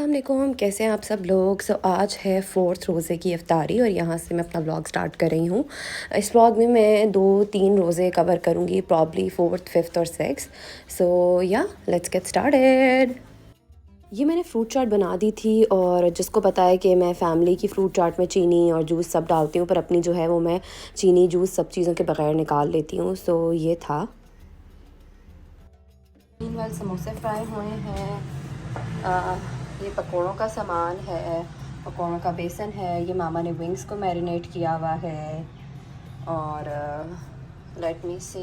अस्सलाम वालेकुम, कैसे हैं आप सब लोग। आज है 4th रोज़े की इफ्तारी और यहाँ से मैं अपना व्लॉग स्टार्ट कर रही हूँ। इस व्लॉग में मैं 2-3 रोज़े कवर करूँगी, प्रॉब्ली 4th, 5th और 6th। सो या लेट्स गेट स्टार्टेड। ये मैंने फ्रूट चाट बना दी थी और जिसको पता है कि मैं फ़ैमिली की फ्रूट चाट में चीनी और जूस सब डालती हूँ, पर अपनी जो है वो मैं चीनी जूस सब चीज़ों के बगैर निकाल लेती हूँ। सो ये था। मीनवाइल समोसे फ्राई हुए हैं। ये पकोड़ों का सामान है, पकोड़ों का बेसन है। ये मामा ने विंग्स को मैरिनेट किया हुआ है। और लेट मी से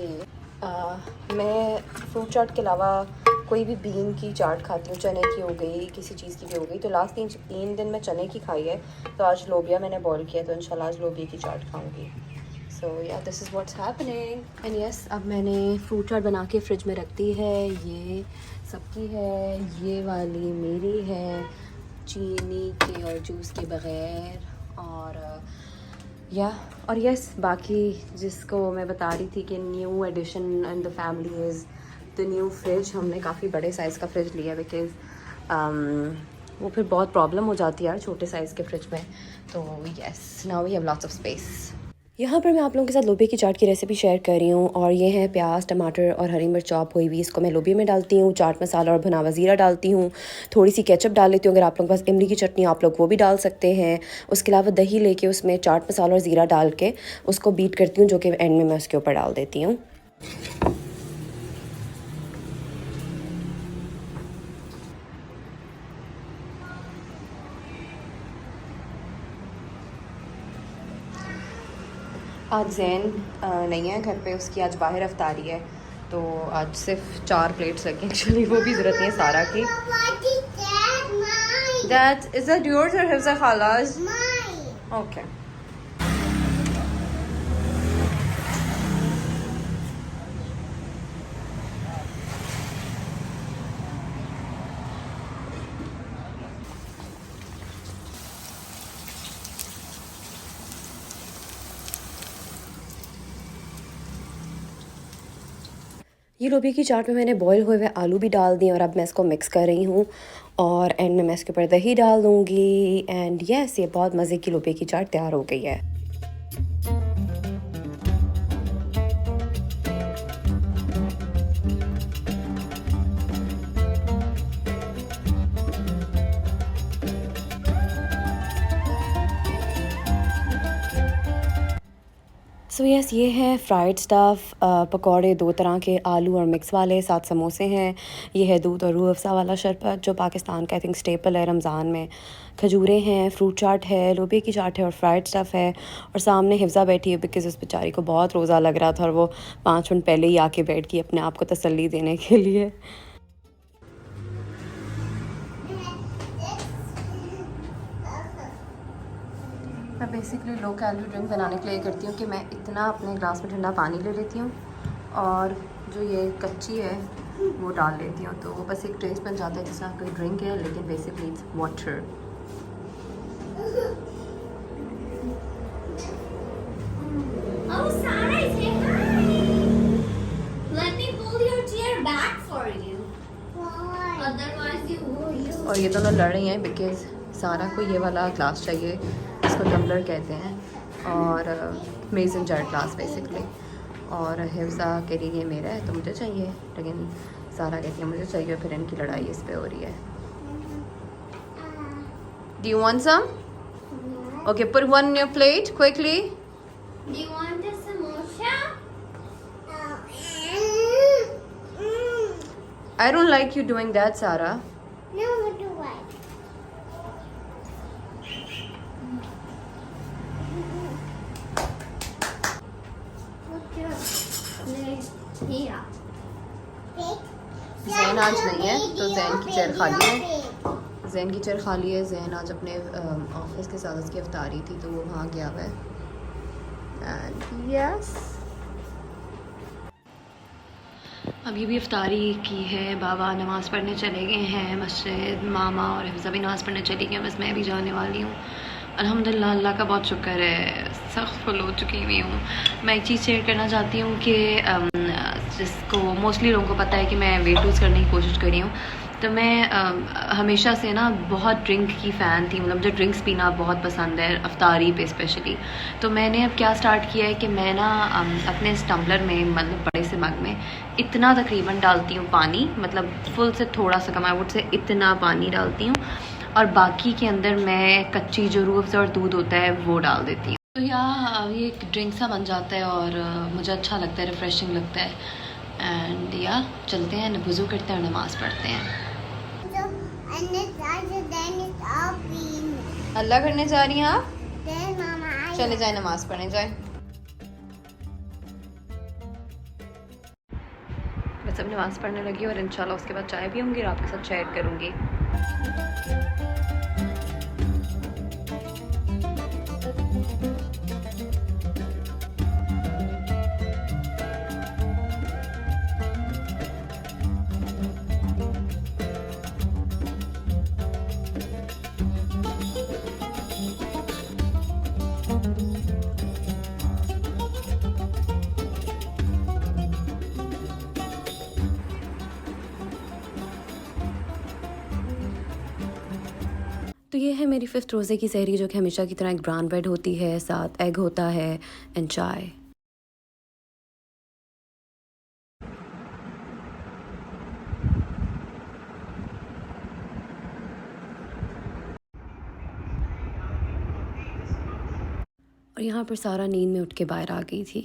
मैं फ्रूट चाट के अलावा कोई भी बीन की चाट खाती हूँ, चने की हो गई, किसी चीज़ की भी हो गई। तो लास्ट 3 दिन मैं चने की खाई है, तो आज लोबिया मैंने बॉईल किया, तो इंशाल्लाह आज लोबिया की चाट खाऊंगी। सो या this is what's happening and yes, अब मैंने फ्रूट चाट बना के फ्रिज में रख दी है। ये सबकी है, ये वाली मेरी है, चीनी के और जूस के बग़ैर। और यस, बाकी जिसको मैं बता रही थी कि new addition in the family is the new fridge. हमने काफ़ी बड़े साइज़ का फ्रिज लिया बिकॉज़ वो फिर बहुत प्रॉब्लम हो जाती है यार छोटे साइज़ के फ्रिज में। तो yes, now we have lots of space. यहाँ पर मैं आप लोगों के साथ लोबिया की चाट की रेसिपी शेयर कर रही हूँ। और ये है प्याज, टमाटर और हरी मिर्च चॉप हुई हुई, इसको मैं लोबिया में डालती हूँ। चाट मसाला और भुना हुआ ज़ीरा डालती हूँ, थोड़ी सी केचप डाल लेती हूँ। अगर आप लोगों के पास इमली की चटनी आप लोग वो भी डाल सकते हैं। उसके अलावा दही लेके उसमें चाट मसाला और ज़ीरा डाल के उसको बीट करती हूँ, जो कि एंड में मैं उसके ऊपर डाल देती हूँ। आज जैन नहीं है घर पे, उसकी आज बाहर अफ्तारी है, तो आज सिर्फ 4 प्लेट्स लगी। एक्चुअली वो भी ज़रूरत नहीं है सारा की। दैट इज़ दैट योर्स और हिफ्ज़ा खालाज? ओके। ये लोबिया की चाट में मैंने बॉईल हुए हुए आलू भी डाल दिए और अब मैं इसको मिक्स कर रही हूँ। और एंड में मैं इसके ऊपर दही डाल दूँगी। एंड यस, ये बहुत मज़े की लोबिया की चाट तैयार हो गई है। सो यस, ये है फ्राइड स्टफ़ पकौड़े 2 तरह के, आलू और मिक्स वाले, साथ समोसे हैं। ये है दूध और रूह अफ़ज़ा वाला शरबत, जो पाकिस्तान का आई थिंक स्टेपल है रमज़ान में। खजूरें हैं, फ्रूट चाट है, लोबिया की चाट है और फ्राइड स्टफ़ है। और सामने हिफ्ज़ा बैठी है बिकॉज़ उस बेचारी को बहुत रोज़ा लग रहा था और वो 5 मिनट पहले ही आके बैठ गई अपने आप को तसल्ली देने के लिए। मैं बेसिकली लो कैलोरी ड्रिंक बनाने के लिए करती हूँ कि मैं इतना अपने ग्लास में ठंडा पानी ले लेती हूँ और जो ये कच्ची है वो डाल लेती हूँ, तो वो बस एक टेस्ट बन जाता है जैसा कोई ड्रिंक है, लेकिन बेसिकली इट्स वाटर। और ये दोनों लड़ रही हैं बिकॉज़ सारा को ये वाला ग्लास चाहिए, इसको टम्बलर कहते हैं, और मेज़न जार ग्लास बेसिकली। और हिफ्ज़ा कह रही है मेरा है तो मुझे चाहिए, लेकिन सारा कहती है मुझे चाहिए, फिर इनकी लड़ाई इस पे हो रही है। Do you want some? Okay, put one in your plate quickly. Do you want a samosa? I don't like you doing that, Sarah. No, what do I? Here. Jain आज नहीं है तो जैन की चेयर खाली है। जैन की चेयर खाली है। जैन आज अपने ऑफिस के साथ उसकी अफ्तारी थी तो वो वहाँ गया हुआ है। एंड यस, अभी भी अफ्तारी की है, बाबा नमाज़ पढ़ने चले गए हैं मस्जिद, मामा और हिफ्ज़ा भी नमाज़ पढ़ने चली गई, बस मैं भी जाने वाली हूँ। अल्हम्दुलिल्लाह, अल्लाह का बहुत शुक्र है, सख्त फुल हो चुकी हुई हूँ। मैं एक चीज़ शेयर करना चाहती हूँ कि जिसको मोस्टली लोगों को पता है कि मैं वेट लूज़ करने की कोशिश कर रही हूँ, तो मैं हमेशा से ना बहुत ड्रिंक की फ़ैन थी, मतलब मुझे ड्रिंक्स पीना बहुत पसंद है, अफ्तारी पे स्पेशली। तो मैंने अब क्या स्टार्ट किया है कि मैं ना अपने इस टम्बलर में, मतलब बड़े से मग में इतना तकरीबन डालती हूँ पानी, मतलब फुल से थोड़ा सा कम, आई वुड से इतना पानी डालती हूँ, और बाकी के अंदर मैं कच्ची जो रूह अफ़ज़ा और दूध होता है वो डाल देती हूँ। तो ये एक ड्रिंक सा बन जाता है और मुझे अच्छा लगता है, रिफ़्रेशिंग लगता है। एंड या चलते हैं, वज़ू करते हैं और नमाज़ पढ़ते हैं। अल्लाह करने जा रही हैं आप? चले जाए, नमाज़ पढ़ने जाए। बस अब नमाज़ पढ़ने लगी और इंशाल्लाह उसके बाद चाय पीऊँगी और आपके साथ शेयर करूँगी। तो ये है मेरी 5th रोज़े की सहरी, जो कि हमेशा की तरह एक ब्राउन ब्रेड होती है, साथ एग होता है एंड चाय। और यहाँ पर सारा नींद में उठ के बाहर आ गई थी।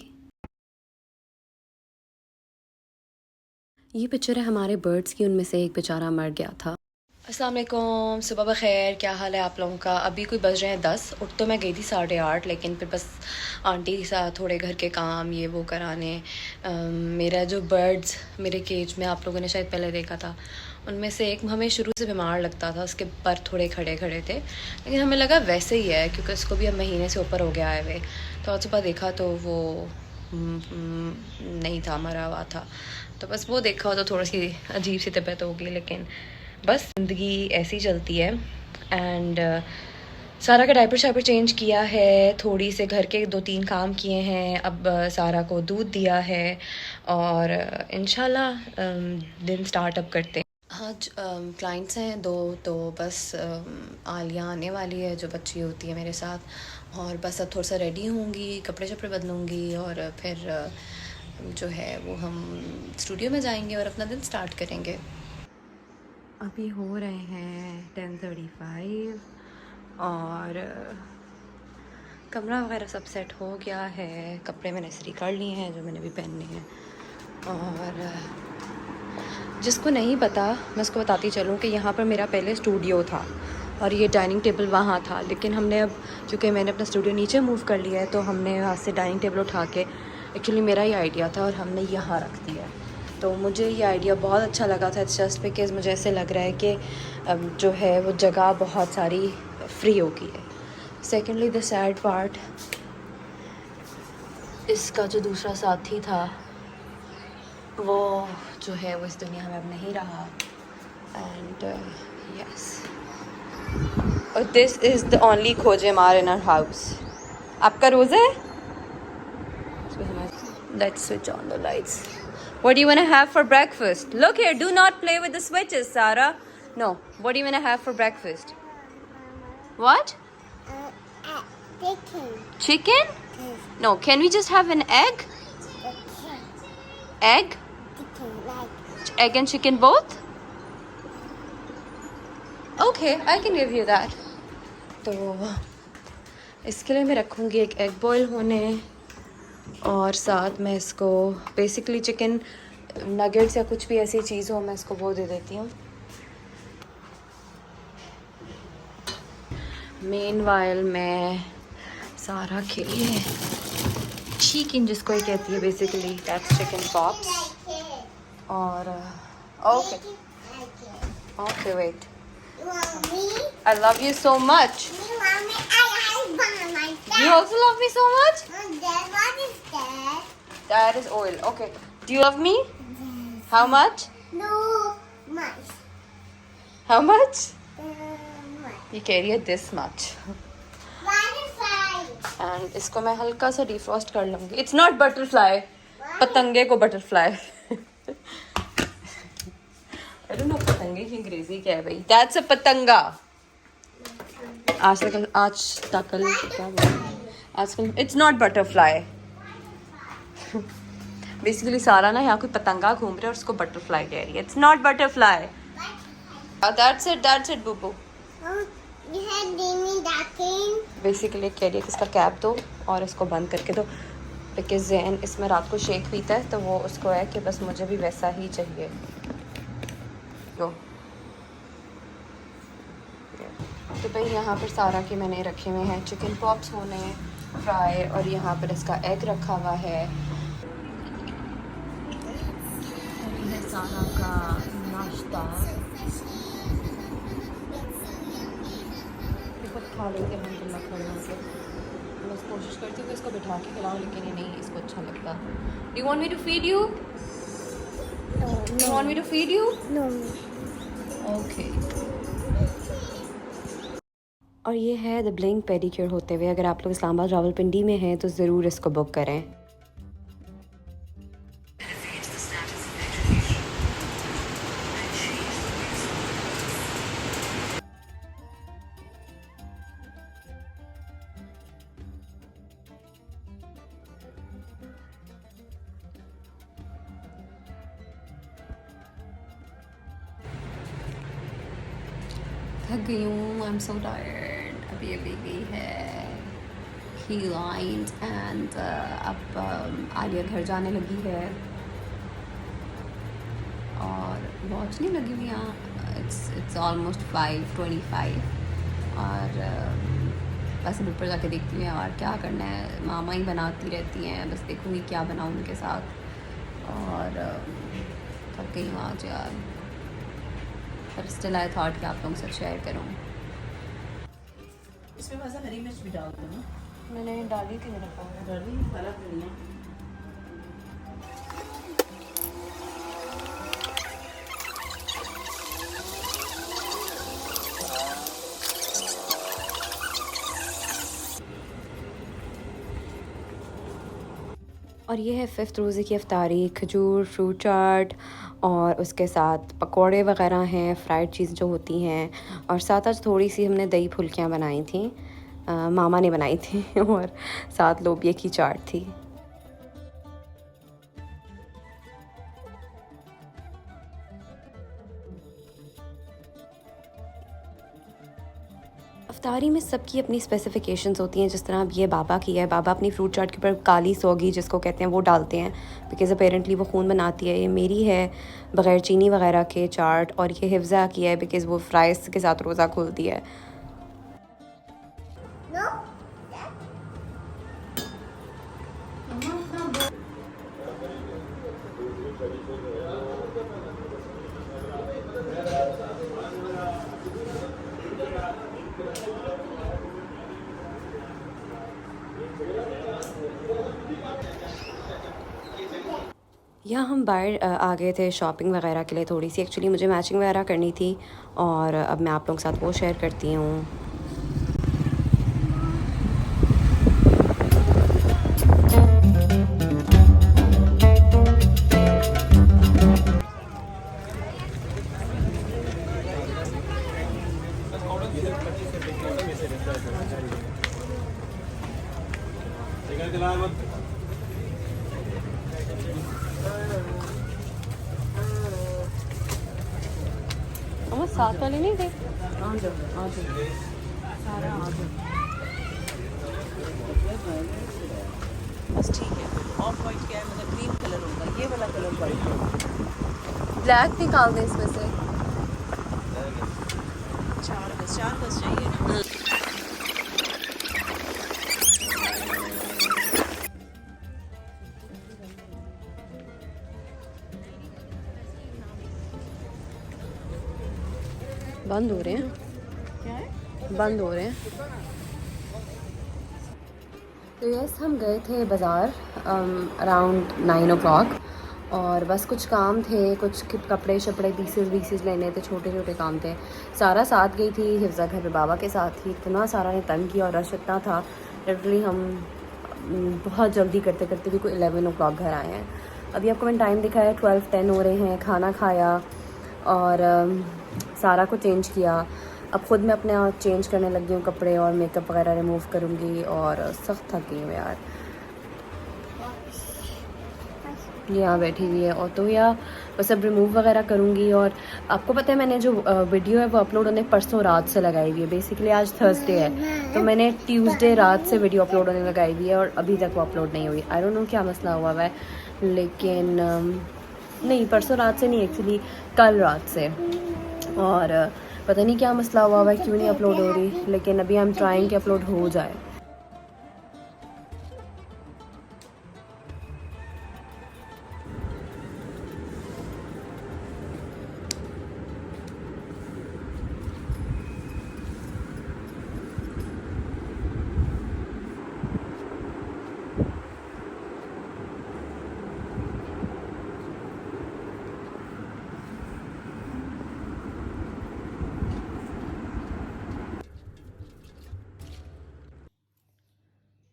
ये पिक्चर है हमारे बर्ड्स की, उनमें से एक बेचारा मर गया था। अस्सलाम वालेकुम, सुबह बखैर, क्या हाल है आप लोगों का? अभी कोई बज रहे हैं 10। उठ तो मैं गई थी 8:30, लेकिन फिर बस आंटी के साथ थोड़े घर के काम ये वो कराने। मेरा जो बर्ड्स मेरे केज में आप लोगों ने शायद पहले देखा था, उनमें से एक हमें शुरू से बीमार लगता था, उसके पर थोड़े खड़े खड़े थे, लेकिन हमें लगा वैसे ही है क्योंकि उसको भी अब महीने से ऊपर हो गया है वे। तो आज सुबह देखा तो वो नहीं था, मरा हुआ था। तो बस वो देखा हो तो थोड़ी सी अजीब सी तबीयत होगी, लेकिन बस ज़िंदगी ऐसी चलती है। एंड सारा का डायपर शायपर चेंज किया है, थोड़ी से घर के 2-3 काम किए हैं, अब सारा को दूध दिया है और इंशाल्लाह दिन स्टार्ट अप करते हैं। आज क्लाइंट्स हैं 2, तो बस आलिया आने वाली है जो बच्ची होती है मेरे साथ, और बस अब थोड़ा सा रेडी होंगी, कपड़े शपड़े बदलूँगी और फिर जो है वो हम स्टूडियो में जाएंगे और अपना दिन स्टार्ट करेंगे। अभी हो रहे हैं 10:35 और कमरा वगैरह सब सेट हो गया है, कपड़े मैंने इस्त्री कर लिए हैं जो मैंने भी पहनने हैं। और जिसको नहीं पता मैं उसको बताती चलूँ कि यहाँ पर मेरा पहले स्टूडियो था और ये डाइनिंग टेबल वहाँ था, लेकिन हमने अब क्योंकि मैंने अपना स्टूडियो नीचे मूव कर लिया है तो हमने वहाँ से डाइनिंग टेबल उठा के, एक्चुअली मेरा ही आइडिया था और हमने यहाँ रख दिया। तो मुझे ये आइडिया बहुत अच्छा लगा था, जस्ट बिकॉज़ मुझे ऐसे लग रहा है कि जो है वो जगह बहुत सारी फ्री हो गई है। सेकेंडली द सैड पार्ट, इसका जो दूसरा साथी था वो जो है वो इस दुनिया में अब नहीं रहा। एंड यस, और दिस इज़ द ओनली खोजे मार इन आवर हाउस। आपका रोज़ा है? Let's switch on the lights. What do you want to have for breakfast? Look here, do not play with the switches, Sarah. No, what do you want to have for breakfast? What? Chicken. Chicken? No, can we just have an egg? Egg? Chicken, like. Egg and chicken both? Okay, I can give you that. तो इसके लिए मैं रखूँगी एक egg boil होने, और साथ में इसको बेसिकली चिकन नगेट्स या कुछ भी ऐसी चीज़ हो मैं इसको वो दे देती हूँ। मेनवाइल मैं सारा के लिए चिकन, जिसको ये कहती है बेसिकली दैट्स चिकन पॉप्स, और okay okay wait, You want me? I love you so much. You want me? I want myself. You also love me so much? Dad, what is that? That is oil. Okay. Do you love me? How much? No, much. How much? Much. ये कह रही है this much. Butterfly. And इसको मैं हल्का सा defrost कर लूँगी. It's not butterfly. पतंगे को butterfly. I don't know पतंगे की अंग्रेजी क्या है भाई. That's a पतंगा. आजकल क्या बोलूं? आजकल it's not butterfly. बेसिकली सारा ना यहाँ कोई पतंगा घूम रहा है और उसको बटरफ्लाई कह रही है. It's not butterfly. That's it बुबू. You had Demi Dakin. Basically कह रही है कि इसका कैप दो और इसको बंद करके दो, बिकॉज जैन इसमें रात को शेक पीता है तो वो उसको है कि बस मुझे भी वैसा ही चाहिए. लो तो भाई यहाँ पर सारा के मैंने रखे हुए हैं चिकन पॉप्स होने फ्राई, और यहाँ पर इसका एग रखा हुआ है. ये सारा का नाश्ता खा लेते हैं हम खड़े होकर. बस कोशिश करती हूँ कि इसको बिठा के खिलाऊँ, लेकिन ये नहीं इसको अच्छा लगता. Do you want me to feed you? You want me to feed you? No. Okay. और ये है द ब्लिंक पेडिक्योर होते हुए. अगर आप लोग इस्लामाबाद रावलपिंडी में हैं तो ज़रूर इसको बुक करें. थक गई हूँ. I am so tired. अभी गई है ही लाइन एंड अब आलिया घर जाने लगी है और वॉच नहीं लगी हुई यहाँ. इट्स ऑलमोस्ट 5:25 और बस अब ऊपर जाके देखती हूँ यार क्या करना है. मामा ही बनाती रहती हैं, बस देखूँगी क्या बनाऊँ उनके साथ. और थक गई हूँ आज यार, पर स्टिल आई थॉट कि आप लोगों से शेयर करूँ. इसमें वैसा हरी मिर्च भी डाल दो ना. मैंने डाली थी मेरे पास. डाली गलत नहीं है. और ये है 5th रोज़े की अफ्तारी. खजूर, फ्रूट चाट और उसके साथ पकोड़े वगैरह हैं, फ्राइड चीज़ जो होती हैं, और साथ आज थोड़ी सी हमने दही फुल्कियाँ बनाई थी. मामा ने बनाई थी और साथ लोबिया की चाट थी. अफ्तारी में सबकी अपनी स्पेसिफ़िकेशंस होती हैं. जिस तरह अब ये बाबा की है, बाबा अपनी फ्रूट चाट के ऊपर काली सोगी जिसको कहते हैं वो डालते हैं बिकॉज़ अपेरेंटली वो खून बनाती है. ये मेरी है बग़ैर चीनी वगैरह के चाट, और ये हिफ्ज़ा की है बिकॉज़ वो फ्राइज़ के साथ रोज़ा खोलती है. No. यहाँ हम बाहर आ गए थे शॉपिंग वगैरह के लिए थोड़ी सी. एक्चुअली मुझे मैचिंग वगैरह करनी थी और अब मैं आप लोगों के साथ वो शेयर करती हूँ. हम साथ वाले नहीं थे. आ जाओ सारा आ जाओ. बस ठीक है. ऑफ वाइट क्या है, मतलब क्रीम कलर होगा. ये वाला कलर वाइट होगा. ब्लैक निकाल दें इसमें से. 4 गज चाहिए ना. बंद हो रहे हैं. क्या है? बंद हो रहे हैं. तो यस हम गए थे बाज़ार अराउंड 9 o'clock और बस कुछ काम थे, कुछ कपड़े शपड़े पीसेस लेने थे, छोटे छोटे काम थे. सारा साथ गई थी, हिफ्ज़ा घर पे बाबा के साथ थी. इतना सारा ने तंग किया और रश इतना था. लिटरली हम बहुत जल्दी करते करते भी कोई 11 o'clock घर आए हैं. अभी आपको मैंने टाइम दिखाया 12:10 हो रहे हैं. खाना खाया और सारा को चेंज किया। अब ख़ुद मैं अपने आप चेंज करने लगी हूँ कपड़े और मेकअप वगैरह रिमूव करूँगी और सख्त थक गई हूँ यार। यहाँ बैठी हुई है और तो या बस अब रिमूव वगैरह करूँगी। और आपको पता है मैंने जो वीडियो है वो अपलोड होने परसों रात से लगाई हुई है। बेसिकली आज थर्सडे है तो मैंने ट्यूसडे रात से वीडियो अपलोड होने लगाई हुई है और अभी तक वो अपलोड नहीं हुई। आई डोंट नो क्या मसला हुआ है, लेकिन नहीं परसों रात से नहीं, एक्चुअली कल रात से। और पता नहीं क्या मसला हुआ है, क्यों नहीं अपलोड हो रही, लेकिन अभी आई एम ट्राइंग कि अपलोड हो जाए।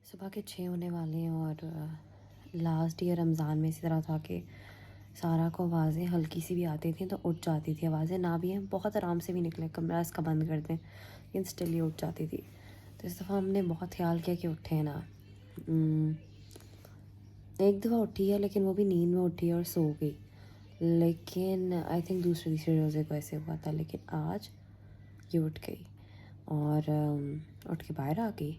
सुबह के 6 होने वाले हैं और लास्ट ईयर रमज़ान में इसी तरह था कि सारा को आवाज़ें हल्की सी भी आती थी तो उठ जाती थी। आवाज़ें ना भी हैं, बहुत आराम से भी निकले, कमरा इसका बंद कर दें, लेकिन स्टिल ये उठ जाती थी। तो इस दफ़ा हमने बहुत ख्याल किया कि उठे ना। एक दफ़ा उठी है लेकिन वो भी नींद में उठी और सो गई, लेकिन आई थिंक दूसरे तीसरे रोज़े को ऐसे हुआ था। लेकिन आज ये उठ गई और उठ के बाहर आ गई।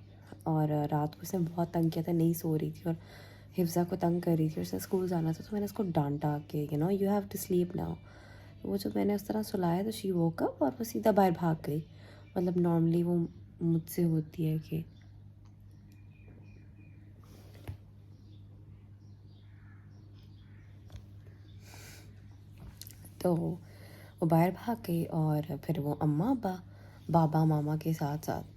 और रात को उसने बहुत तंग किया था, नहीं सो रही थी और हिफ्ज़ा को तंग कर रही थी और उसे स्कूल जाना था। तो मैंने उसको डांटा कि you have to sleep now. वो जब मैंने उस तरह सुलाया तो शी वोक अप और वो सीधा बाहर भाग गई। मतलब नॉर्मली वो मुझसे होती है कि तो वो बाहर भाग गई और फिर वो अम्मा बाबा मामा के साथ साथ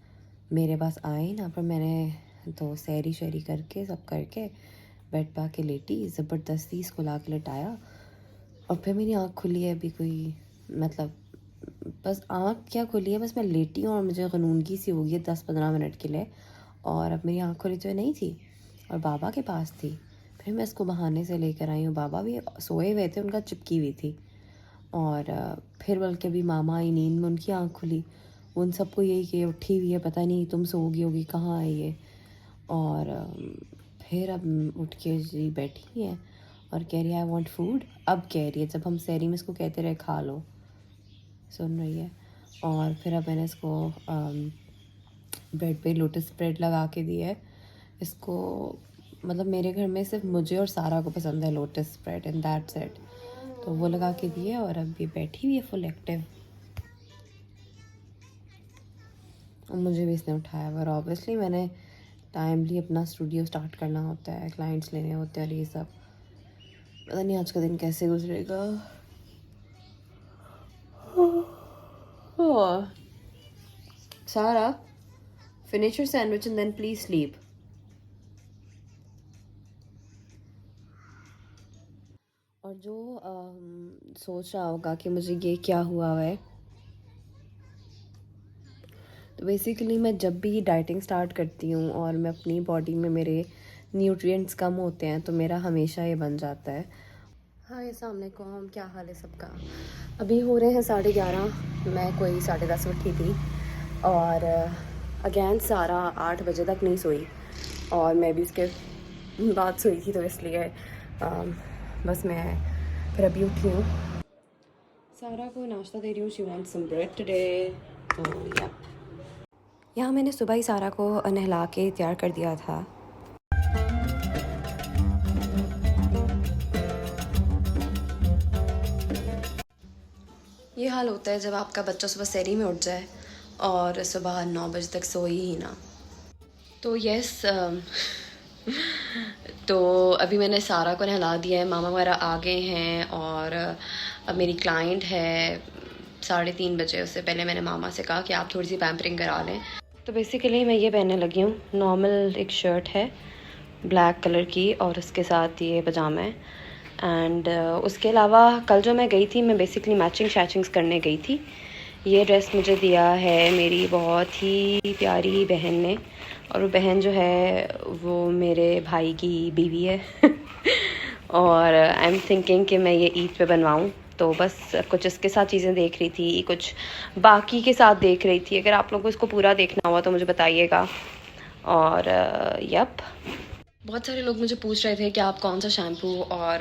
मेरे पास आई ना। पर मैंने तो सैरी शैरी करके सब करके बेड पे आके लेटी, ज़बरदस्ती इसको ला के लिटाया और फिर मेरी आँख खुली है अभी कोई, मतलब बस आँख क्या खुली है, बस मैं लेटी हूँ और मुझे ग़नूनगी सी हो गई 10-15 मिनट के लिए। और अब मेरी आँख खुली तो नहीं थी और बाबा के पास थी। फिर मैं इसको बहाने से लेकर आई हूँ, बाबा भी सोए हुए थे, उनका चिपकी हुई थी। और फिर बल्कि भी मामा आई नींद में, उनकी आँख खुली, उन सबको यही कि उठी हुई है, पता नहीं तुम सोगी होगी, कहाँ आई है। और फिर अब उठ के जी बैठी है और कह रही है आई वांट फूड। अब कह रही है, जब हम सहरी में इसको कहते रहे खा लो, सुन रही है। और फिर अब मैंने इसको ब्रेड पे लोटस ब्रेड लगा के दी है इसको। मतलब मेरे घर में सिर्फ मुझे और सारा को पसंद है lotus bread and that's it. तो वो लगा के दिए और अब ये बैठी हुई है फुल एक्टिव। और मुझे भी इसने उठाया और ऑब्वियसली मैंने टाइमली अपना स्टूडियो स्टार्ट करना होता है, क्लाइंट्स लेने होते हैं और ये सब। पता नहीं आज का दिन कैसे गुजरेगा। सारा, finish your sandwich and then please sleep. और जो सोच रहा होगा कि मुझे ये क्या हुआ है, तो बेसिकली मैं जब भी डाइटिंग स्टार्ट करती हूँ और मैं अपनी बॉडी में मेरे न्यूट्रिएंट्स कम होते हैं तो मेरा हमेशा ये बन जाता है। हाय अस्सलाम वालेकुम, क्या हाल है सबका। अभी हो रहे हैं 11:30, मैं कोई 10:30 उठी थी और अगेन सारा 8 बजे तक नहीं सोई और मैं भी उसके बाद सोई थी, तो इसलिए बस मैं फिर अभी उठी हूँ। सारा को नाश्ता दे रही हूँ, she wants some bread today. तो या यहाँ मैंने सुबह ही सारा को नहला के तैयार कर दिया था। ये हाल होता है जब आपका बच्चा सुबह सहरी में उठ जाए और सुबह 9 बजे तक सोए ही ना। तो यस तो अभी मैंने सारा को नहला दिया है, मामा वगैरह आ गए हैं और अब मेरी क्लाइंट है 3:30 बजे। उससे पहले मैंने मामा से कहा कि आप थोड़ी सी पैम्परिंग करा लें। तो बेसिकली मैं ये पहनने लगी हूँ, नॉर्मल एक शर्ट है ब्लैक कलर की और उसके साथ ये पजामा है। एंड उसके अलावा कल जो मैं गई थी, मैं बेसिकली मैचिंग शैचिंग्स करने गई थी। ये ड्रेस मुझे दिया है मेरी बहुत ही प्यारी बहन ने और वो बहन जो है वो मेरे भाई की बीवी है और आई एम थिंकिंग कि मैं ये ईद पे बनवाऊँ। तो बस कुछ इसके साथ चीज़ें देख रही थी, कुछ बाकी के साथ देख रही थी। अगर आप लोगों को इसको पूरा देखना हुआ तो मुझे बताइएगा। और यप, बहुत सारे लोग मुझे पूछ रहे थे कि आप कौन सा शैम्पू और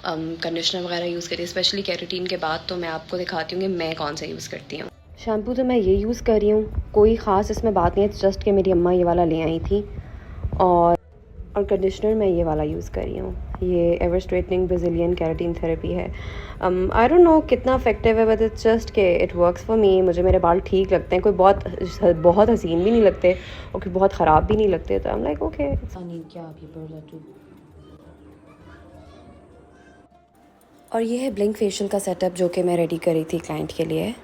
कंडीशनर वगैरह यूज़ करिए, स्पेशली कैरेटीन के बाद। तो मैं आपको दिखाती हूँ कि मैं कौन सा यूज़ करती हूँ। शैम्पू तो मैं ये यूज़ कर रही हूँ, कोई ख़ास इसमें बात नहीं है, जस्ट कि मेरी अम्मा ये वाला ले आई थी। और कंडीशनर मैं ये वाला यूज़ कर रही हूँ, ये एवर स्ट्रेटनिंग ब्राज़िलियन केराटिन थेरेपी है। आई डोंट नो कितना इफेक्टिव है, बट इट्स जस्ट के इट वर्क्स फॉर मी। मुझे मेरे बाल ठीक लगते हैं, कोई बहुत हसीन भी नहीं लगते और कोई बहुत ख़राब भी नहीं लगते। तो आई एम लाइक ओके। और ये है ब्लिंक फेशियल का सेटअप जो कि मैं रेडी करी थी क्लाइंट के लिए।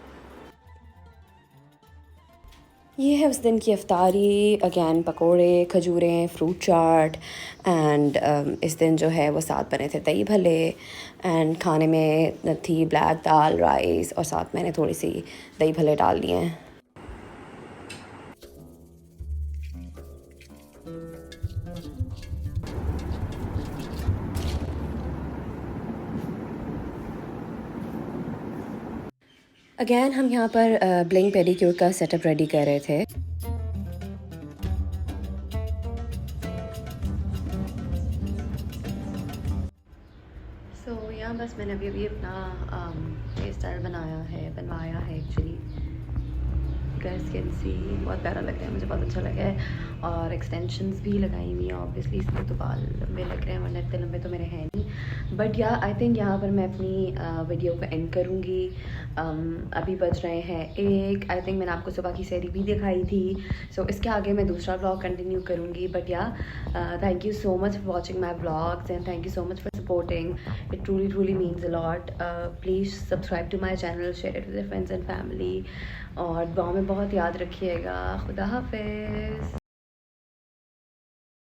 ये है उस दिन की अफ्तारी, अगैन पकोड़े, खजूरें, फ्रूट चाट एंड इस दिन जो है वो साथ बने थे दही भल्ले एंड खाने में थी ब्लैक दाल, राइस और साथ मैंने थोड़ी सी दही भल्ले डाल लिए हैं। अगैन हम यहाँ पर ब्लिंक पेडिक्योर का सेटअप रेडी कर रहे थे। सो यहाँ बस मैंने अभी अपना हेयर स्टाइल बनवाया है एक्चुअली। गाइस कैन सी बहुत प्यारा लग रहा है, मुझे बहुत अच्छा लगा है। और एक्सटेंशंस भी लगाई हुई हैं ऑब्वियसली, इसमें तो बाल लंबे लग रहे हैं, वरना इतने लंबे तो मेरे हैं नहीं। बट या आई थिंक यहाँ पर मैं अपनी वीडियो को एंड करूँगी। अभी बज रहे हैं 1। आई थिंक मैंने आपको सुबह की सैरी भी दिखाई थी। सो इसके आगे मैं दूसरा व्लॉग कंटिन्यू करूँगी। But yeah thank you so much for watching my vlogs and thank you so much for supporting. It truly means a lot. Please subscribe to my channel, share it with your friends and family. और दुआ में बहुत याद रखिएगा। खुदा हाफिज़।